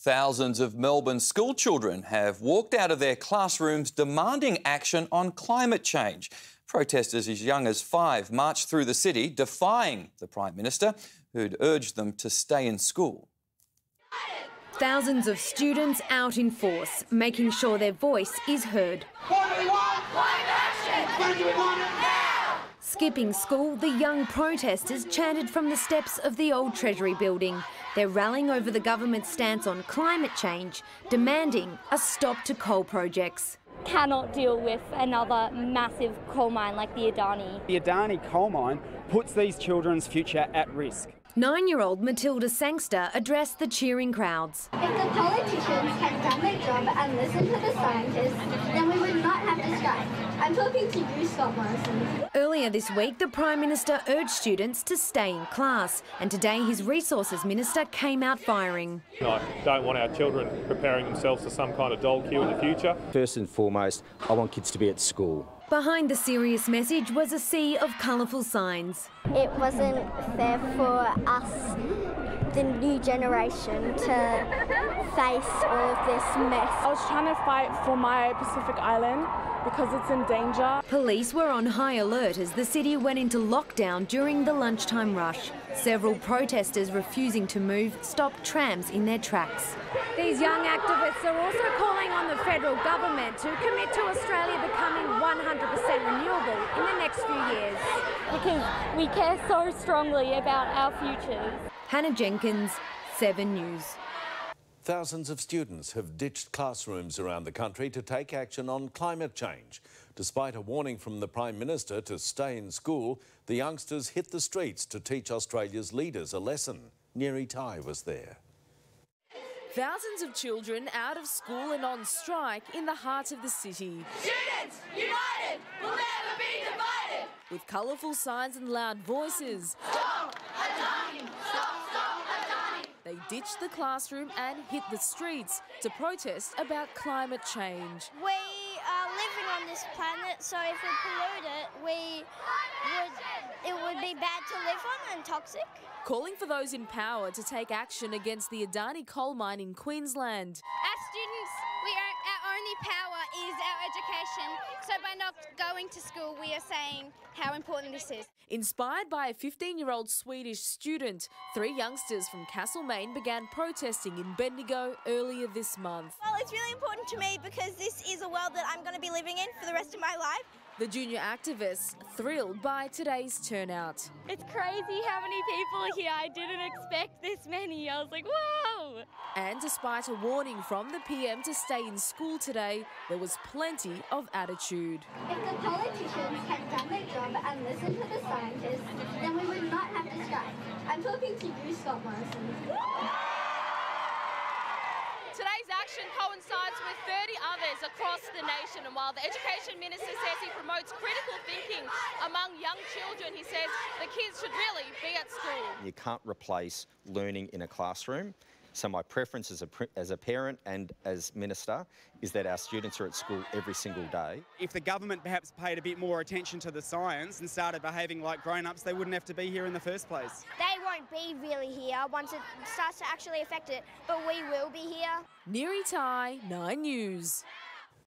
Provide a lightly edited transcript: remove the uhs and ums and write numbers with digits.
Thousands of Melbourne school children have walked out of their classrooms demanding action on climate change. Protesters as young as 5 marched through the city defying the Prime Minister, who'd urged them to stay in school. Thousands of students out in force, making sure their voice is heard. What do we want? Climate action! When do we want it now? Skipping school, the young protesters chanted from the steps of the old Treasury building. They're rallying over the government's stance on climate change, demanding a stop to coal projects. Cannot deal with another massive coal mine like the Adani. The Adani coal mine puts these children's future at risk. 9-year-old Matilda Sangster addressed the cheering crowds. If the politicians had done their job and listened to the scientists, then we would not have to strike. I'm talking to you, Scott Morrison. Earlier this week, the Prime Minister urged students to stay in class, and today his Resources Minister came out firing. I don't want our children preparing themselves for some kind of dole queue in the future. First and foremost, I want kids to be at school. Behind the serious message was a sea of colourful signs. It wasn't fair for us, the new generation, to face all of this mess. I was trying to fight for my Pacific Island because it's in danger. Police were on high alert as the city went into lockdown during the lunchtime rush. Several protesters refusing to move stopped trams in their tracks. These young activists are also calling on the federal government to commit to Australia becoming 100% renewable in the next few years. Because we care so strongly about our futures. Hannah Jenkins, 7 News. Thousands of students have ditched classrooms around the country to take action on climate change. Despite a warning from the Prime Minister to stay in school, the youngsters hit the streets to teach Australia's leaders a lesson. Neri Tai was there. Thousands of children out of school and on strike in the heart of the city. Students, united, will never be divided. With colourful signs and loud voices. Stop Adani! Stop Adani! They ditched the classroom and hit the streets to protest about climate change. We are living on this planet, so if we pollute it, it would be bad to live on and toxic. Calling for those in power to take action against the Adani coal mine in Queensland. As students, our only power is our education, so by not going to school, we are saying how important this is. Inspired by a 15-year-old Swedish student, 3 youngsters from Castlemaine began protesting in Bendigo earlier this month. Well, it's really important to me because this is a world that I'm going to be living in for the rest of my life. The junior activists thrilled by today's turnout. It's crazy how many people are here. I didn't expect this many. I was like, wow! And despite a warning from the PM to stay in school today, there was plenty of attitude. If the politicians had done their job and listened to the scientists, then we would not have to strike. I'm talking to you, Scott Morrison. Today's action coincides with 30 others across the nation, and while the Education Minister says he promotes critical thinking among young children, he says the kids should really be at school. You can't replace learning in a classroom. So my preference as a parent and as Minister is that our students are at school every single day. If the government perhaps paid a bit more attention to the science and started behaving like grown-ups, they wouldn't have to be here in the first place. They won't be really here once it starts to actually affect it, but we will be here. Neri Tai, 9 News.